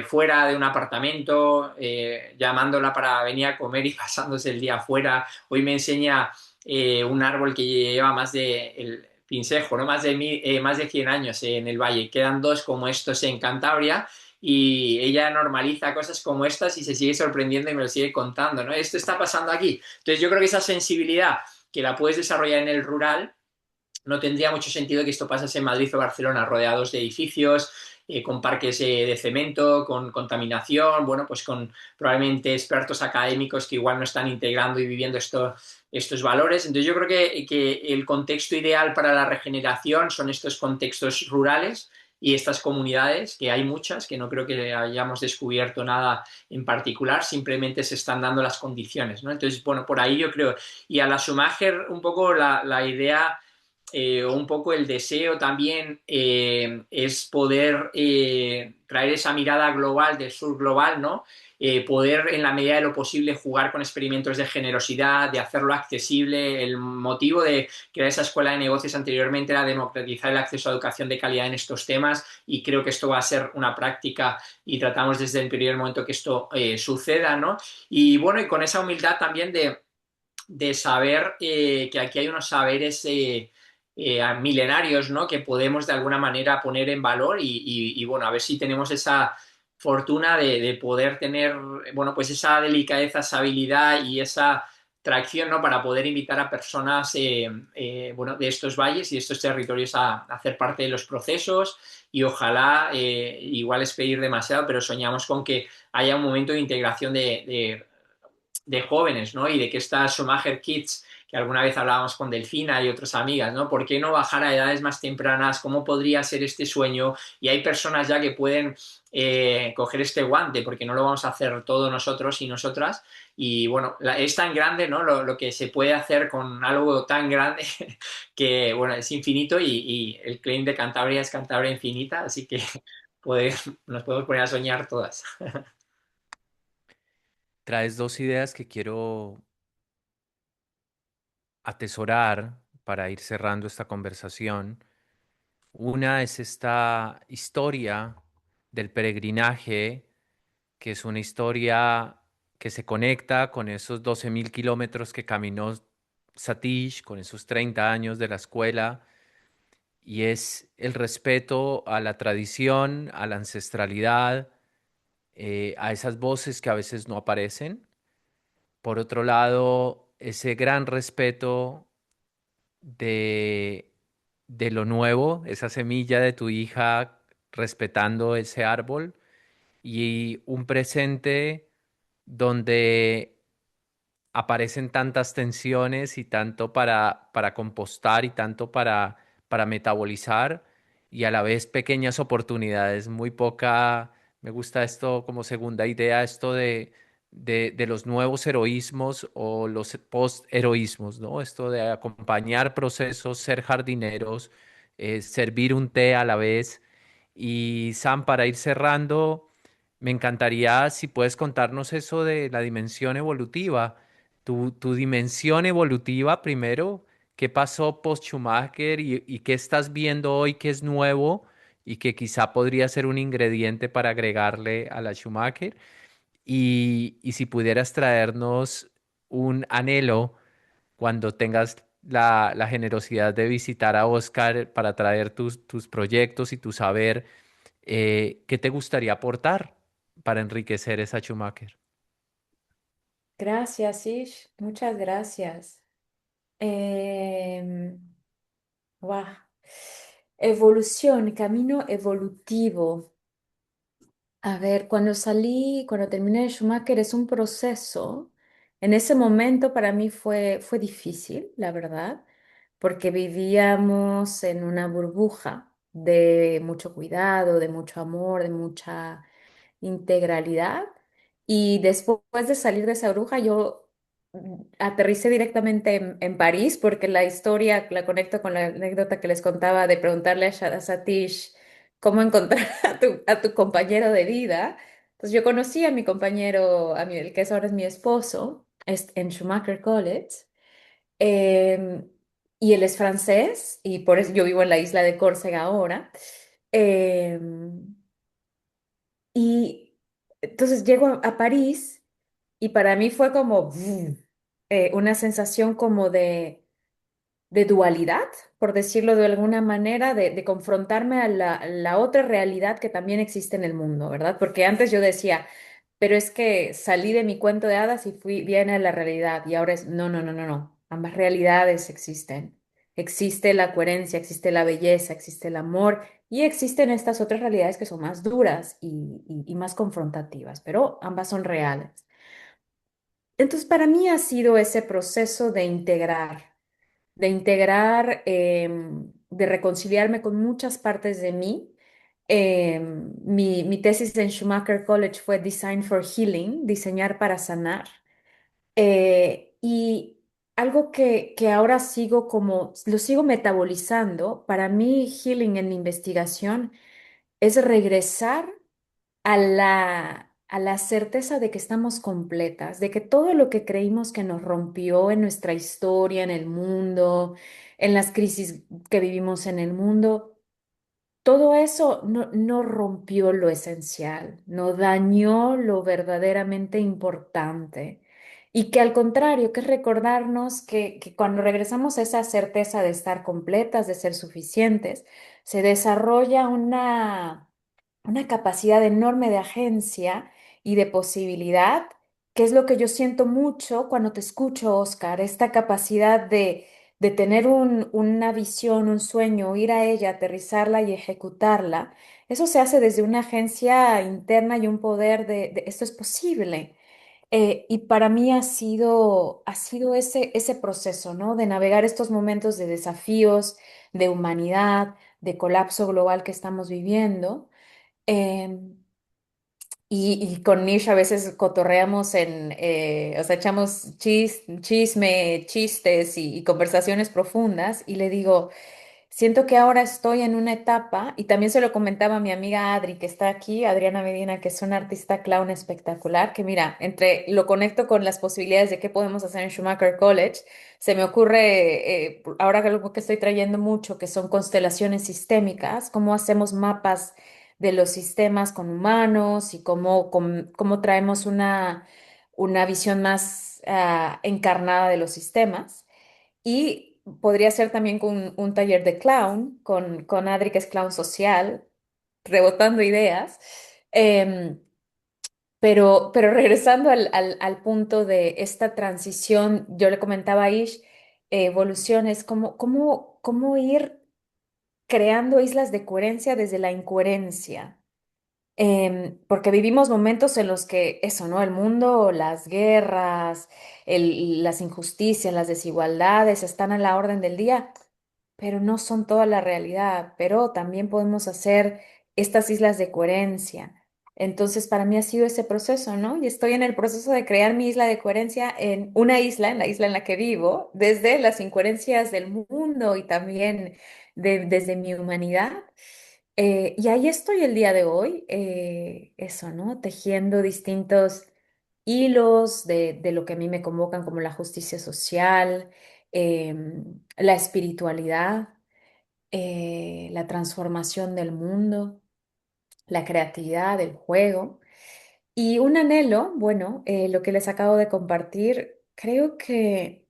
fuera de un apartamento, llamándola para venir a comer y pasándose el día afuera. Hoy me enseña un árbol que lleva más de el pincejo, ¿no?, más de 100 años en el valle. Quedan dos como estos en Cantabria, y ella normaliza cosas como estas y se sigue sorprendiendo y me lo sigue contando, ¿no? Esto está pasando aquí. Entonces yo creo que esa sensibilidad que la puedes desarrollar en el rural, no tendría mucho sentido que esto pasase en Madrid o Barcelona, rodeados de edificios, con parques de cemento, con contaminación, bueno, pues con probablemente expertos académicos que igual no están integrando y viviendo estos valores. Entonces yo creo que el contexto ideal para la regeneración son estos contextos rurales y estas comunidades, que hay muchas, que no creo que hayamos descubierto nada en particular, simplemente se están dando las condiciones, ¿no? Entonces, bueno, por ahí yo creo. Y a la Schumacher un poco la idea, un poco el deseo también, es poder traer esa mirada global del sur global, ¿no? Poder en la medida de lo posible jugar con experimentos de generosidad, de hacerlo accesible. El motivo de crear esa escuela de negocios anteriormente era democratizar el acceso a educación de calidad en estos temas, y creo que esto va a ser una práctica y tratamos desde el primer momento que esto suceda, ¿no? Y bueno, y con esa humildad también de saber que aquí hay unos saberes milenarios, ¿no?, que podemos de alguna manera poner en valor, y bueno, a ver si tenemos esa fortuna de poder tener, bueno, pues esa delicadeza, esa habilidad y esa tracción, ¿no?, para poder invitar a personas, bueno, de estos valles y de estos territorios a hacer parte de los procesos. Y ojalá, igual es pedir demasiado, pero soñamos con que haya un momento de integración de jóvenes, ¿no? Y de que estas Schumacher Kids, que alguna vez hablábamos con Delfina y otras amigas, ¿no? ¿Por qué no bajar a edades más tempranas? ¿Cómo podría ser este sueño? Y hay personas ya que pueden coger este guante, porque no lo vamos a hacer todos nosotros y nosotras. Y bueno, es tan grande, ¿no?, lo que se puede hacer con algo tan grande que, bueno, es infinito, y el claim de Cantabria es Cantabria infinita, así que nos podemos poner a soñar todas. Traes dos ideas que quiero atesorar para ir cerrando esta conversación. Una es esta historia del peregrinaje, que es una historia que se conecta con esos 12.000 kilómetros que caminó Satish, con esos 30 años de la escuela, y es el respeto a la tradición, a la ancestralidad, a esas voces que a veces no aparecen. Por otro lado, ese gran respeto de, de lo nuevo, esa semilla de tu hija respetando ese árbol y un presente donde aparecen tantas tensiones y tanto para compostar y tanto para metabolizar y a la vez pequeñas oportunidades, muy poca, me gusta esto como segunda idea, esto de los nuevos heroísmos o los post-heroísmos, ¿no? Esto de acompañar procesos, ser jardineros, servir un té a la vez. Y Sam, para ir cerrando, me encantaría si puedes contarnos eso de la dimensión evolutiva, tu dimensión evolutiva primero, qué pasó post Schumacher y qué estás viendo hoy que es nuevo y que quizá podría ser un ingrediente para agregarle a la Schumacher. Y si pudieras traernos un anhelo cuando tengas la generosidad de visitar a Oscar para traer tus proyectos y tu saber, ¿qué te gustaría aportar para enriquecer esa Schumacher? Gracias, Ish. Muchas gracias. Em, Guau. Evolución, camino evolutivo. A ver, cuando terminé de Schumacher es un proceso. En ese momento para mí fue difícil, la verdad, porque vivíamos en una burbuja de mucho cuidado, de mucho amor, de mucha integralidad. Y después de salir de esa bruja, yo aterricé directamente en París, porque la historia la conecto con la anécdota que les contaba de preguntarle a Satish cómo encontrar a tu compañero de vida. Entonces yo conocí a mi compañero, el que ahora es mi esposo, en Schumacher College. em, y él es francés, y por eso yo vivo en la isla de Córcega ahora. em, y entonces llego a París y para mí fue como una sensación como de dualidad, por decirlo de alguna manera, de confrontarme a la otra realidad que también existe en el mundo, ¿verdad? Porque antes yo decía, pero es que salí de mi cuento de hadas y fui bien a la realidad y ahora es, no, no, no, no, no, ambas realidades existen. Existe la coherencia, existe la belleza, existe el amor y existen estas otras realidades que son más duras y más confrontativas, pero ambas son reales. Entonces, para mí ha sido ese proceso de reconciliarme con muchas partes de mí. Mi tesis en Schumacher College fue Design for Healing, diseñar para sanar. Y algo que ahora lo sigo metabolizando, para mí healing en mi investigación es regresar a la certeza de que estamos completas, de que todo lo que creímos que nos rompió en nuestra historia, en el mundo, en las crisis que vivimos en el mundo, todo eso no rompió lo esencial, no dañó lo verdaderamente importante. Y que al contrario, que es recordarnos que cuando regresamos a esa certeza de estar completas, de ser suficientes, se desarrolla una capacidad enorme de agencia y de posibilidad, que es lo que yo siento mucho cuando te escucho, Oscar, esta capacidad de tener una visión, un sueño, ir a ella, aterrizarla y ejecutarla. Eso se hace desde una agencia interna y un poder de esto es posible. Y para mí ha sido ese proceso, ¿no? De navegar estos momentos de desafíos, de humanidad, de colapso global que estamos viviendo. Em, y con Nish a veces cotorreamos o sea, echamos chisme, chistes y conversaciones profundas y le digo, siento que ahora estoy en una etapa, y también se lo comentaba a mi amiga Adri, que está aquí, Adriana Medina, que es una artista clown espectacular, que mira, lo conecto con las posibilidades de qué podemos hacer en Schumacher College, se me ocurre ahora algo que estoy trayendo mucho, que son constelaciones sistémicas, cómo hacemos mapas de los sistemas con humanos y cómo traemos una visión más encarnada de los sistemas. Y podría ser también con un taller de clown, con Adri, que es clown social, rebotando ideas. Em, pero regresando al punto de esta transición, yo le comentaba a Ish, evolución es cómo ir creando islas de coherencia desde la incoherencia. Porque vivimos momentos en los que eso, ¿no? El mundo, las guerras, las injusticias, las desigualdades están a la orden del día, pero no son toda la realidad, pero también podemos hacer estas islas de coherencia. Entonces, para mí ha sido ese proceso, ¿no? Y estoy en el proceso de crear mi isla de coherencia en una isla, en la isla en la que vivo, desde las incoherencias del mundo y también desde mi humanidad. Y ahí estoy el día de hoy, eso, ¿no? Tejiendo distintos hilos de lo que a mí me convocan como la justicia social, la espiritualidad, la transformación del mundo, la creatividad, el juego. Y un anhelo, bueno, lo que les acabo de compartir, creo que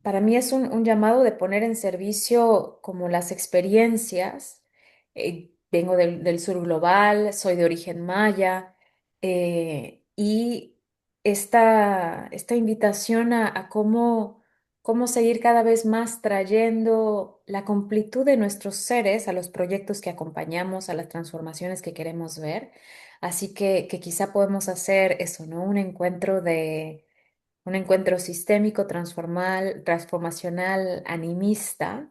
para mí es un llamado de poner en servicio como las experiencias. Vengo del sur global, soy de origen maya, y esta invitación a cómo seguir cada vez más trayendo la completud de nuestros seres a los proyectos que acompañamos, a las transformaciones que queremos ver. Así que quizá podemos hacer eso, ¿no? Un encuentro sistémico, transformacional, animista,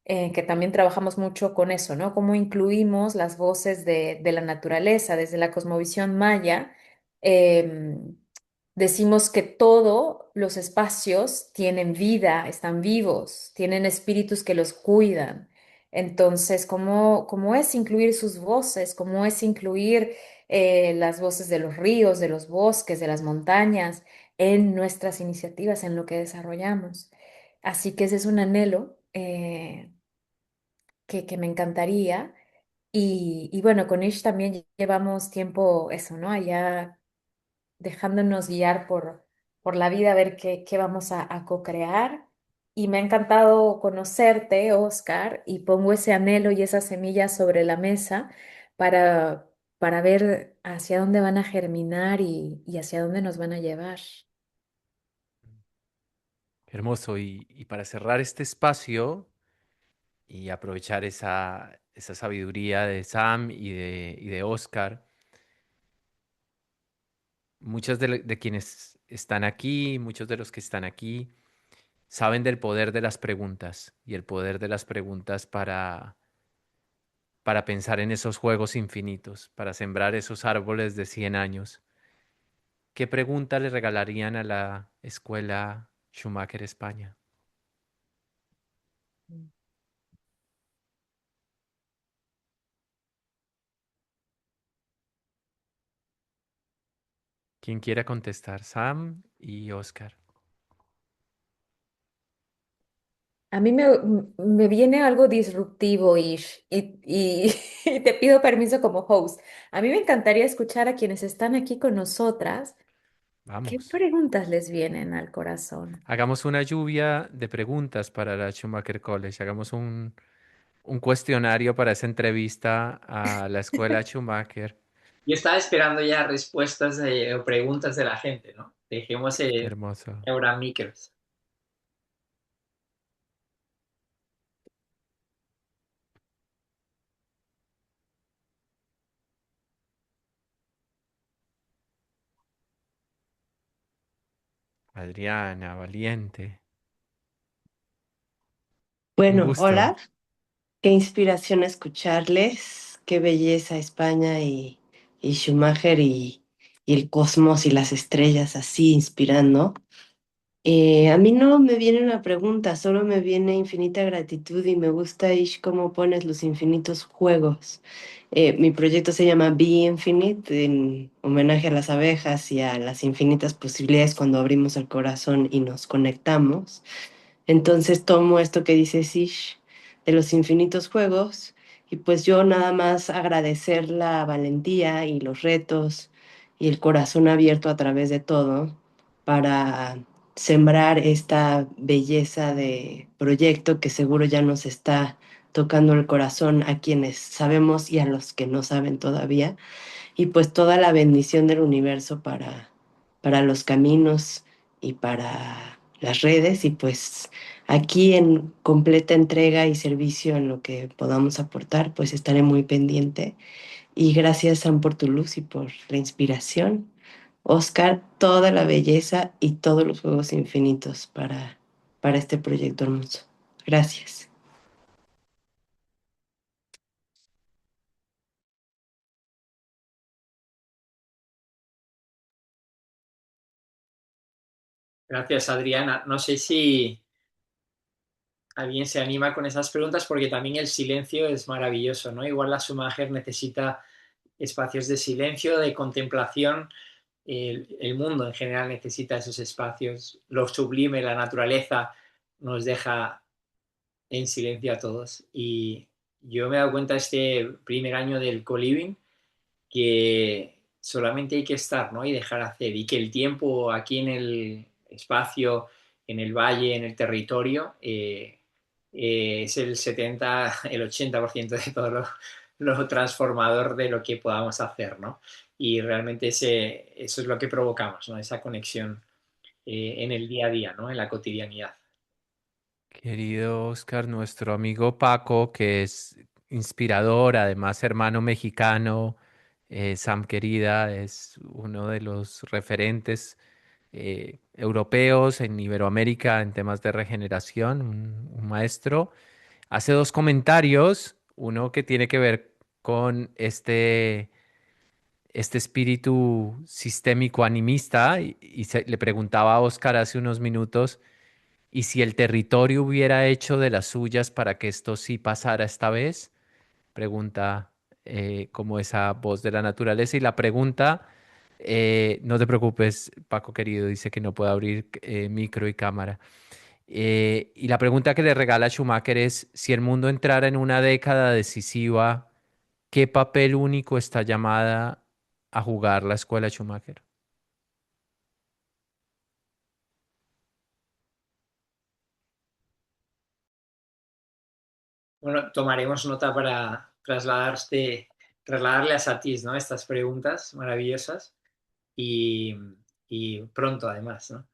que también trabajamos mucho con eso, ¿no? Cómo incluimos las voces de la naturaleza desde la cosmovisión maya. em, Decimos que todos los espacios tienen vida, están vivos, tienen espíritus que los cuidan. Entonces, ¿cómo es incluir sus voces? ¿Cómo es incluir las voces de los ríos, de los bosques, de las montañas en nuestras iniciativas, en lo que desarrollamos? Así que ese es un anhelo que me encantaría. Y bueno, con Ish también llevamos tiempo, eso, ¿no? Allá dejándonos guiar por la vida, a ver qué vamos a co-crear. Y me ha encantado conocerte, Oscar, y pongo ese anhelo y esa semilla sobre la mesa para, para ver hacia dónde van a germinar y hacia dónde nos van a llevar. Hermoso. Y para cerrar este espacio y aprovechar esa sabiduría de Sam y de Oscar, de quienes están aquí, muchos de los que están aquí, saben del poder de las preguntas y el poder de las preguntas para pensar en esos juegos infinitos, para sembrar esos árboles de 100 años. ¿Qué pregunta le regalarían a la escuela Schumacher España? ¿Quién quiera contestar? Sam y Oscar. A mí me viene algo disruptivo, Ish, y te pido permiso como host. A mí me encantaría escuchar a quienes están aquí con nosotras. ¿Qué Vamos. preguntas les vienen al corazón? Hagamos una lluvia de preguntas para la Schumacher College. Hagamos un cuestionario para esa entrevista a la escuela Schumacher. Yo estaba esperando ya respuestas o preguntas de la gente, ¿no? Dejemos Hermoso. Euramicros. Adriana, valiente. Un Bueno, gusto. hola, qué inspiración escucharles, qué belleza España y Schumacher y el cosmos y las estrellas así inspirando. A mí no me viene una pregunta, solo me viene infinita gratitud y me gusta Ish cómo pones los infinitos juegos. Mi proyecto se llama Be Infinite, en homenaje a las abejas y a las infinitas posibilidades cuando abrimos el corazón y nos conectamos. Entonces tomo esto que dice Sish de los infinitos juegos y pues yo nada más agradecer la valentía y los retos y el corazón abierto a través de todo para sembrar esta belleza de proyecto que seguro ya nos está tocando el corazón a quienes sabemos y a los que no saben todavía. Y pues toda la bendición del universo para los caminos y para las redes. Y pues aquí en completa entrega y servicio en lo que podamos aportar, pues estaré muy pendiente. Y gracias, Sam, por tu luz y por la inspiración. Oscar, toda la belleza y todos los juegos infinitos para este proyecto hermoso. Gracias. Gracias, Adriana. No sé si alguien se anima con esas preguntas porque también el silencio es maravilloso, ¿no? Igual la Schumacher necesita espacios de silencio, de contemplación. El mundo en general necesita esos espacios. Lo sublime, la naturaleza, nos deja en silencio a todos. Y yo me he dado cuenta este primer año del co-living que solamente hay que estar, ¿no? Y dejar hacer. Y que el tiempo aquí en el espacio, en el valle, en el territorio, es el 70, el 80% de todo lo transformador de lo que podamos hacer, ¿no? Y realmente eso es lo que provocamos, ¿no? Esa conexión en el día a día, ¿no? En la cotidianidad. Querido Oscar, nuestro amigo Paco, que es inspirador, además hermano mexicano, Sam querida, es uno de los referentes europeos en Iberoamérica en temas de regeneración, un maestro. Hace dos comentarios, uno que tiene que ver con este espíritu sistémico animista le preguntaba a Oscar hace unos minutos, ¿y si el territorio hubiera hecho de las suyas para que esto sí pasara esta vez? Pregunta como esa voz de la naturaleza. Y la pregunta, no te preocupes, Paco querido, dice que no puede abrir micro y cámara. Y la pregunta que le regala Schumacher es, si el mundo entrara en una década decisiva, ¿qué papel único está llamada a jugar la escuela Schumacher? Bueno, tomaremos nota para trasladarle a Satis, ¿no? Estas preguntas maravillosas y, y pronto además, ¿no?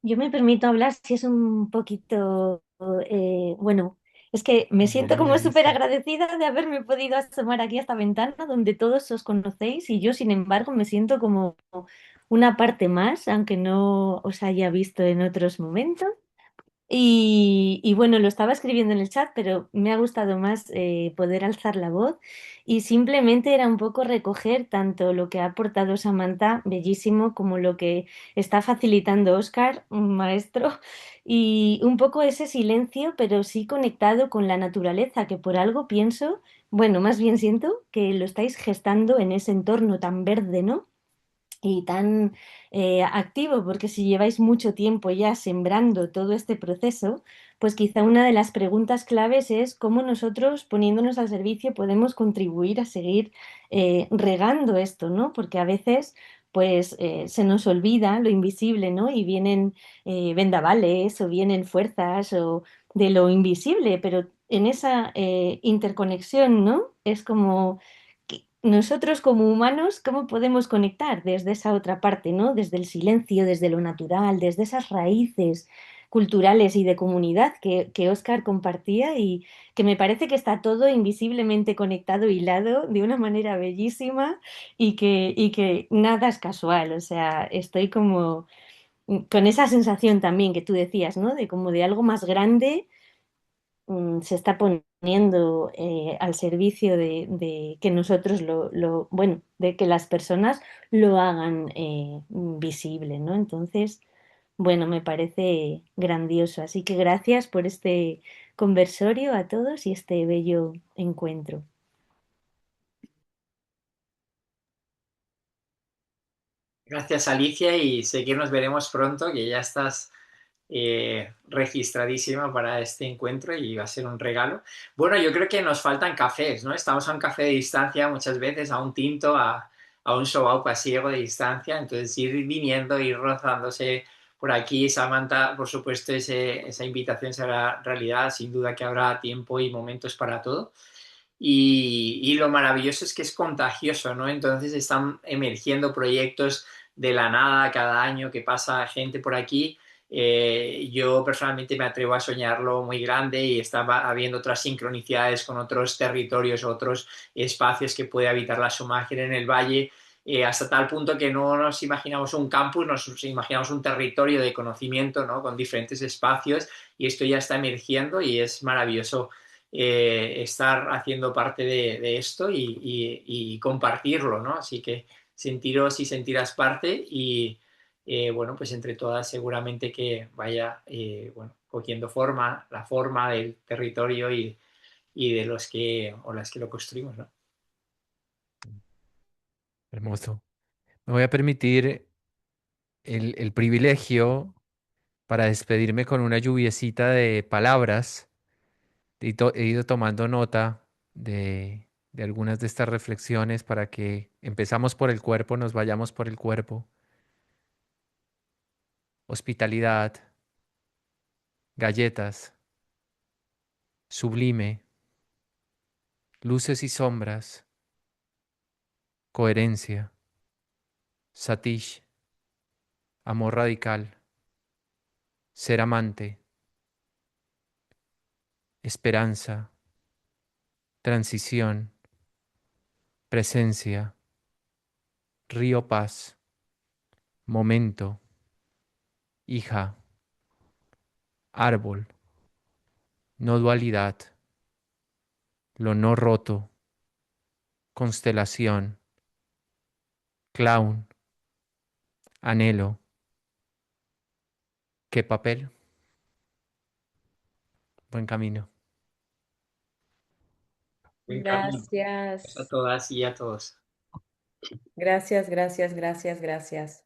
Yo me permito hablar si es un poquito, bueno, es que me siento Dale, como súper Alicia. agradecida de haberme podido asomar aquí a esta ventana donde todos os conocéis y yo, sin embargo, me siento como una parte más, aunque no os haya visto en otros momentos. Y bueno, lo estaba escribiendo en el chat, pero me ha gustado más poder alzar la voz y simplemente era un poco recoger tanto lo que ha aportado Samantha, bellísimo, como lo que está facilitando Oscar, un maestro, y un poco ese silencio, pero sí conectado con la naturaleza, que por algo pienso, bueno, más bien siento que lo estáis gestando en ese entorno tan verde, ¿no? Y tan activo, porque si lleváis mucho tiempo ya sembrando todo este proceso, pues quizá una de las preguntas claves es cómo nosotros, poniéndonos al servicio, podemos contribuir a seguir regando esto, ¿no? Porque a veces pues se nos olvida lo invisible, ¿no? Y vienen vendavales o vienen fuerzas o de lo invisible, pero en esa interconexión, ¿no? Es como nosotros como humanos, ¿cómo podemos conectar desde esa otra parte, ¿no? Desde el silencio, desde lo natural, desde esas raíces culturales y de comunidad que Oscar compartía y que me parece que está todo invisiblemente conectado, hilado de una manera bellísima y que nada es casual. O sea, estoy como con esa sensación también que tú decías, ¿no? De como de algo más grande se está poniendo al servicio de que nosotros bueno, de que las personas lo hagan visible, ¿no? Entonces, bueno, me parece grandioso. Así que gracias por este conversorio a todos y este bello encuentro. Gracias, Alicia, y sé que nos veremos pronto, que ya estás registradísima para este encuentro y va a ser un regalo. Bueno, yo creo que nos faltan cafés, ¿no? Estamos a un café de distancia muchas veces, a un tinto, a un sobao pasiego de distancia, entonces ir viniendo, ir rozándose por aquí. Samantha, por supuesto, esa invitación será realidad, sin duda que habrá tiempo y momentos para todo. Y lo maravilloso es que es contagioso, ¿no? Entonces están emergiendo proyectos de la nada cada año que pasa gente por aquí. Yo personalmente me atrevo a soñarlo muy grande y está habiendo otras sincronicidades con otros territorios, otros espacios que puede habitar la Sumáger en el valle, hasta tal punto que no nos imaginamos un campus, nos imaginamos un territorio de conocimiento, ¿no? Con diferentes espacios, y esto ya está emergiendo y es maravilloso estar haciendo parte de esto y compartirlo, ¿no? Así que sentiros y sentirás parte y bueno, pues entre todas seguramente que vaya bueno, cogiendo forma, la forma del territorio y de los que o las que lo construimos, ¿no? Hermoso. Me voy a permitir el privilegio para despedirme con una lluviecita de palabras. He ido tomando nota de algunas de estas reflexiones para que empezamos por el cuerpo, nos vayamos por el cuerpo. Hospitalidad, galletas, sublime, luces y sombras, coherencia, satish, amor radical, ser amante, esperanza, transición, presencia, río paz, momento, hija, árbol, no dualidad, lo no roto, constelación, clown, anhelo, qué papel, buen camino. Buen camino. A Gracias. todas y a todos. Gracias, gracias, gracias, gracias.